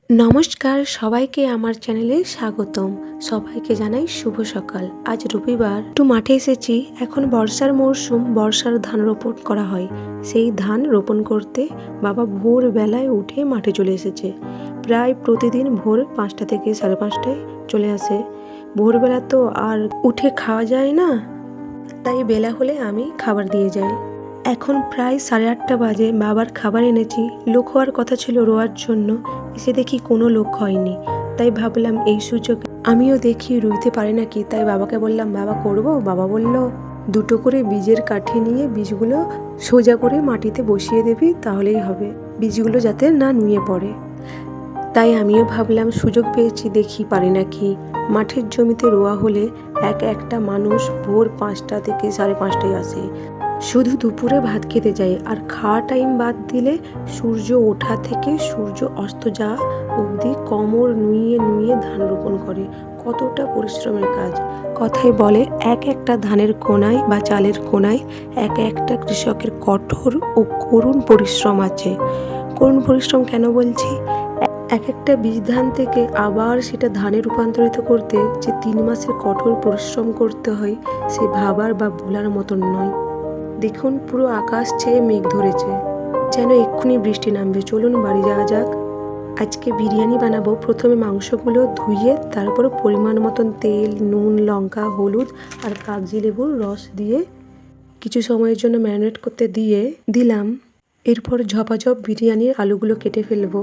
নমস্কার, সবাইকে আমার চ্যানেলে স্বাগতম। সবাইকে জানাই শুভ সকাল। আজ রবিবার, একটু মাঠে এসেছি। এখন বর্ষার মরশুম, বর্ষার ধান রোপণ করা হয়। সেই ধান রোপণ করতে বাবা ভোরবেলায় উঠে মাঠে চলে এসেছে। প্রায় প্রতিদিন ভোর 5টা থেকে 5:30টায় চলে আসে। ভোরবেলা তো আর উঠে খাওয়া যায় না, তাই বেলা হলে আমি খাবার দিয়ে যাই। এখন প্রায় 8:30 বাজে। বাবার খাবার এনেছি। লোক হওয়ার কথা ছিল রোয়ার জন্য, এসে দেখি কোনো লোক হয়নি। তাই ভাবলাম এই সুযোগে আমিও দেখি রুইতে পারি নাকি। তাই বাবাকে বললাম, বাবা করবো? বাবা বলল, 2টো করে বীজের কাঠি নিয়ে বীজগুলো সোজা করে মাটিতে বসিয়ে দিবি, তাহলেই হবে। বীজগুলো যাতে না নুয়ে পড়ে। তাই আমিও ভাবলাম সুযোগ পেয়েছি, দেখি পারি নাকি। মাঠের জমিতে রোয়া হলে একটা মানুষ ভোর 5টা থেকে 5:30টায় আসে। শুধু দুপুরে ভাত খেতে যায়, আর খাওয়া টাইম বাদ দিলে সূর্য ওঠা থেকে সূর্য অস্ত যাওয়া অবধি কোমর নুইয়ে নুইয়ে ধান রোপণ করে। কতটা পরিশ্রমের কাজ! কথায় বলে, একটা ধানের কোনায় বা চালের কোনায় একটা কৃষকের কঠোর ও করুণ পরিশ্রম আছে। করুণ পরিশ্রম কেন বলছি? একটা বীজ ধান থেকে আবার সেটা ধানে রূপান্তরিত করতে যে 3 মাসের কঠোর পরিশ্রম করতে হয়, সে ভাবার বা ভোলার মতন নয়। দেখুন, পুরো আকাশ ছেয়ে মেঘ ধরেছে, যেন এক্ষুনি বৃষ্টি নামবে। চলুন বাড়ি যাওয়া যাক। আজকে বিরিয়ানি বানাবো। প্রথমে মাংসগুলো ধুয়ে তারপর পরিমাণ মতন তেল, নুন, লঙ্কা, হলুদ আর কাগজি লেবুর রস দিয়ে কিছু সময়ের জন্য ম্যারিনেট করতে দিলাম। এরপর ঝপাঝপ বিরিয়ানির আলুগুলো কেটে ফেলবো।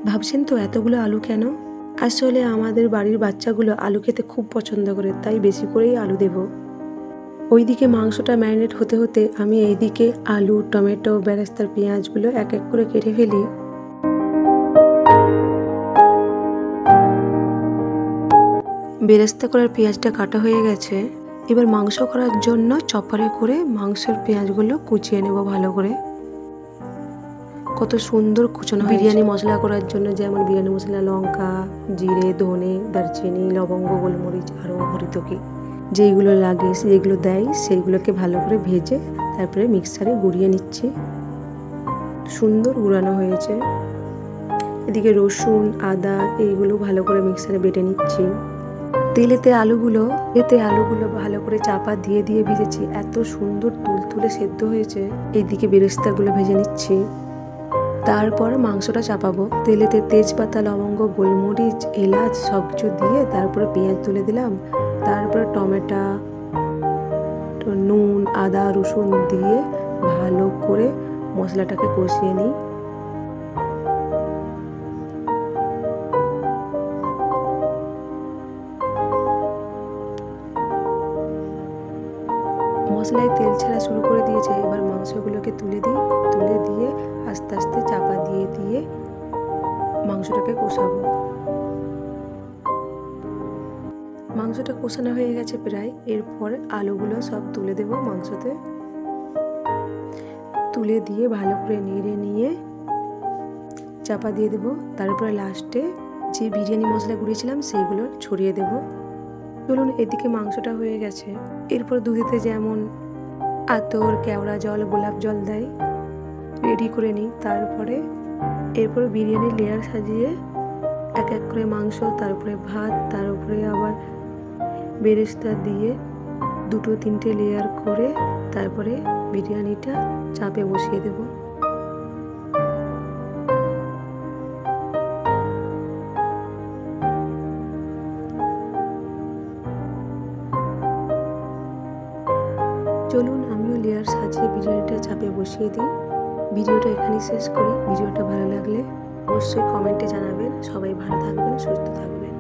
ভাবছেন তো এতগুলো আলু কেন? আসলে আমাদের বাড়ির বাচ্চাগুলো আলু খেতে খুব পছন্দ করে, তাই বেশি করেই আলু দেব। ওইদিকে মাংসটা ম্যারিনেট হতে হতে আমি এইদিকে আলু, টমেটো, বেরেস্তার পেঁয়াজগুলো এক এক করে কেটে ফেলি। বেরেস্তা করার পেঁয়াজটা কাটা হয়ে গেছে। এবার মাংস করার জন্য চপারে করে মাংসের পেঁয়াজগুলো কুচিয়ে নেব ভালো করে। কত সুন্দর কুচানো। বিরিয়ানি মশলা করার জন্য যেমন বিরিয়ানি মশলা, লঙ্কা, জিরে, ধনে, দারচিনি, লবঙ্গ, গোলমরিচ, আরও হরিতকি যেইগুলো লাগে, যেগুলো দেয়, সেইগুলোকে ভালো করে ভেজে তারপরে মিক্সারে গুঁড়িয়ে নিচ্ছি। সুন্দর গুঁড়ানো হয়েছে। এদিকে রসুন, আদা এইগুলো ভালো করে মিক্সারে বেটে নিচ্ছি। তেলেতে আলুগুলো ভালো করে চাপা দিয়ে ভেজেছি। এত সুন্দর তুলতুলে সেদ্ধ হয়েছে। এইদিকে বেরেস্তাগুলো ভেজে নিচ্ছি। তারপর মাংসটা চাপাবো। তেলেতে তেজপাতা, লবঙ্গ, গোলমরিচ, এলাচ সব কিছু দিয়ে তারপরে পেঁয়াজ তুলে দিলাম। তারপরে টমেটো, নুন, আদা, রসুন দিয়ে ভালো করে মশলাটাকে কষিয়ে নিই। মশলায় তেল ছাড়া শুরু করে দিয়েছে। এবার মাংসগুলোকে তুলে দিয়ে আস্তে আস্তে চাপা দিয়ে মাংসটাকে কষাবো। মাংসটা কষানো হয়ে গেছে প্রায়। এরপর আলুগুলো সব তুলে দেব মাংসতে। তুলে দিয়ে ভালো করে নেড়ে নিয়ে চাপা দিয়ে দেব। তারপরে লাস্টে যে বিরিয়ানি মশলা গুঁড়িয়েছিলাম সেইগুলো ছড়িয়ে দেব। চলুন, এদিকে মাংসটা হয়ে গেছে। এরপর দুধেতে যেমন আতর, কেওড়া জল, গোলাপ জল দেয়, রেডি করে নিই। এরপর বিরিয়ানির লেয়ার সাজিয়ে এক এক করে মাংস, তারপরে ভাত, তার উপরে আবার বেরেস্তা দিয়ে 2-3টে লেয়ার করে তারপরে বিরিয়ানিটা চাপে বসিয়ে দেব। চলুন আমিও লেয়ার সাজিয়ে বিরিয়ানিটা চাপে বসিয়ে দিই। ভিডিওটা এখানেই শেষ করি। ভিডিওটা ভালো লাগলে অবশ্যই কমেন্টে জানাবেন। সবাই ভালো থাকবেন, সুস্থ থাকবেন।